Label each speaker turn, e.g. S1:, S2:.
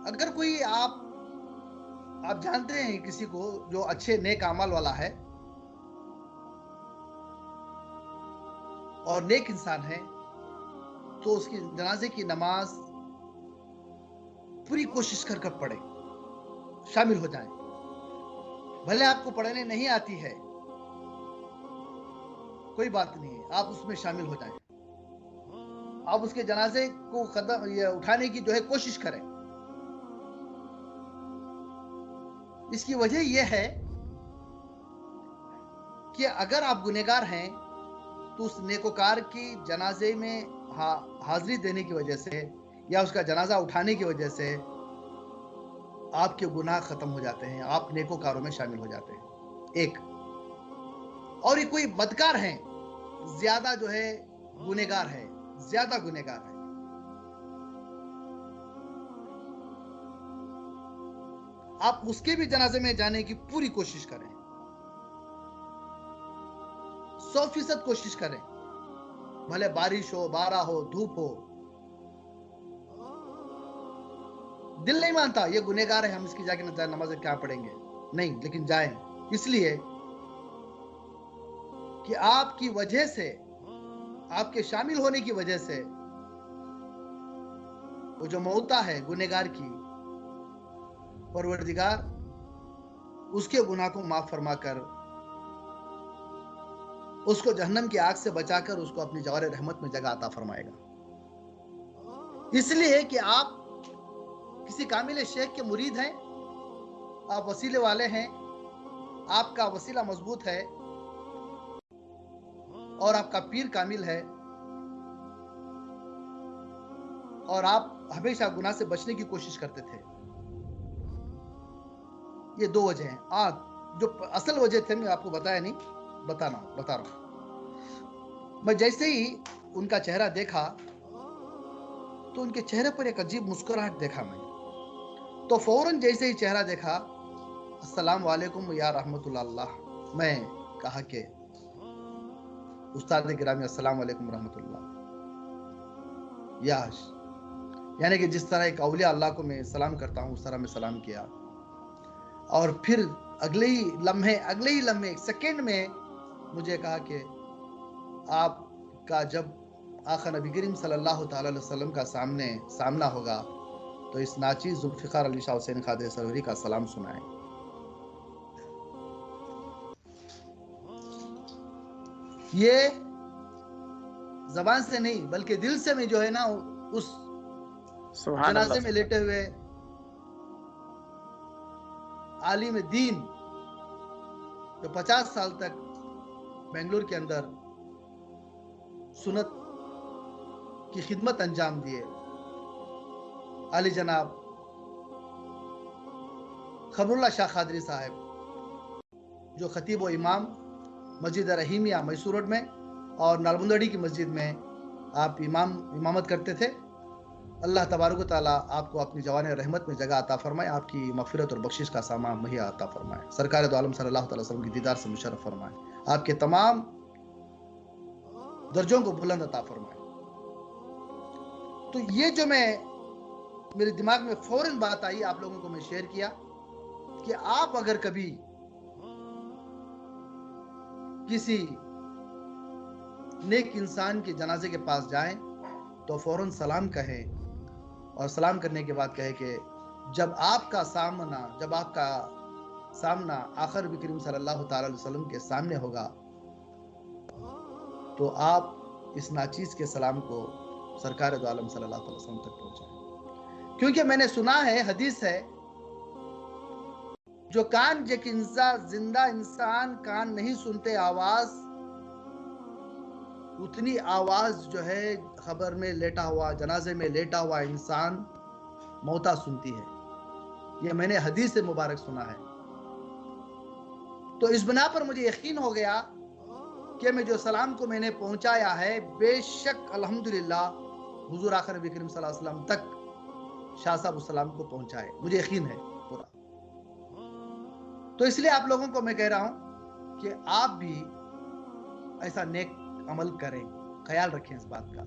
S1: अगर कोई आप जानते हैं किसी को जो अच्छे नेक अमल वाला है और नेक इंसान है, तो उसकी जनाजे की नमाज पूरी कोशिश कर कर पढ़े, शामिल हो जाए। भले आपको पढ़ने नहीं आती है, कोई बात नहीं है, आप उसमें शामिल हो जाएं। आप उसके जनाजे को कदम ये उठाने की जो है कोशिश करें। इसकी वजह यह है कि अगर आप गुनहगार हैं तो उस नेकोकार की जनाजे में हाजिरी देने की वजह से या उसका जनाजा उठाने की वजह से आपके गुनाह खत्म हो जाते हैं, आप नेकोकारों में शामिल हो जाते हैं। एक और ये कोई बदकार है, ज्यादा जो है गुनहगार है, ज्यादा गुनहगार है, आप उसके भी जनाजे में जाने की पूरी कोशिश करें, 100% कोशिश करें। भले बारिश हो, बारा हो, धूप हो, दिल नहीं मानता ये गुनहगार है, हम इसकी जाके नमाज क्या पढ़ेंगे, नहीं, लेकिन जाएं। इसलिए कि आपकी वजह से, आपके शामिल होने की वजह से वो जो मौता है गुनहगार की, परवरदिगार उसके गुनाह को माफ फरमाकर उसको जहन्नम की आग से बचाकर उसको अपनी जवार रहमत में जगह अता फरमाएगा। इसलिए कि आप किसी कामिल शेख के मुरीद हैं, आप वसीले वाले हैं, आपका वसीला मजबूत है और आपका पीर कामिल है और आप हमेशा गुनाह से बचने की कोशिश करते थे। ये दो वजह हैं। जो असल वजह थे मैं आपको बताया नहीं, बता रहा हूं। मैं जैसे ही उनका चेहरा देखा तो उनके चेहरे पर एक अजीब मुस्कुराहट देखा मैंने। तो फौरन जैसे ही चेहरा देखा, अस्सलाम वालेकुम या रहमतुल्लाह, मैं कहा कि उस्ताद गिरामी अस्सलाम वालेकुम रहमतुल्लाह, याश, यानी कि जिस तरह एक औलिया अल्लाह को मैं सलाम करता हूं उस तरह मैं सलाम किया। और फिर अगले ही लम्हे एक सेकेंड में मुझे कहा कि आपका जब आका नबी करीम सल्लल्लाहु ताला अलैहि वसल्लम का सामना होगा तो इस नाचीज जुल्फ़िकार अली शाह हुसैन खादे सरवरी का सलाम सुनाएं। ये जबान से नहीं बल्कि दिल से मैं जो है ना उस
S2: सुभान
S1: जनाजे में
S2: अल्लाह।
S1: लेटे हुए आलिम दीन जो 50 साल तक बेंगलुरु के अंदर सुन्नत की खिदमत अंजाम दिए, आली जनाब खबरुल्लाह शाह खादरी साहब, जो खतीब व इमाम मस्जिद रहीमिया मैसूर रोड में और नालबुंदड़ी की मस्जिद में आप इमामत करते थे। अल्लाह तबारक व तआला आपको अपनी जवान रहमत में जगह अता फरमाए, आपकी मगफिरत और बख्शिश का सामान मुहैया अता फरमाए, सरकार दो आलम सल्लल्लाहु अलैहि वसल्लम की दीदार से मुशर्रफ फरमाए, आपके तमाम दर्जों को बुलंद अता फरमाए। तो ये जो मेरे दिमाग में फौरन बात आई, आप लोगों को मैं शेयर किया कि आप अगर कभी किसी नेक इंसान के जनाजे के पास जाएं तो फौरन सलाम कहें और सलाम करने के बाद कहे कि जब आपका सामना आखिर नबी करीम सल्लल्लाहु ताला अलैहि वसल्लम के सामने होगा तो आप इस नाचीज के सलाम को सरकार दो आलम सल्लल्लाहु अलैहि वसल्लम तक पहुंचाएं। क्योंकि मैंने सुना है, हदीस है, जो जिंदा इंसान कान नहीं सुनते आवाज, उतनी आवाज जो है खबर में लेटा हुआ, जनाजे में लेटा हुआ इंसान मौता सुनती है। ये मैंने हदीस मुबारक सुना है। तो इस बिना पर मुझे यकीन हो गया कि मैं जो सलाम को मैंने पहुंचाया है, बेशक अल्हम्दुलिल्लाह हुजूर आखिर नबी करीम सल्लल्लाहु अलैहि वसल्लम तक शाह साहब उस सलाम को पहुंचाए, मुझे यकीन है पूरा। तो इसलिए आप लोगों को मैं कह रहा हूं कि आप भी ऐसा नेक अमल करें, ख्याल रखें इस बात का।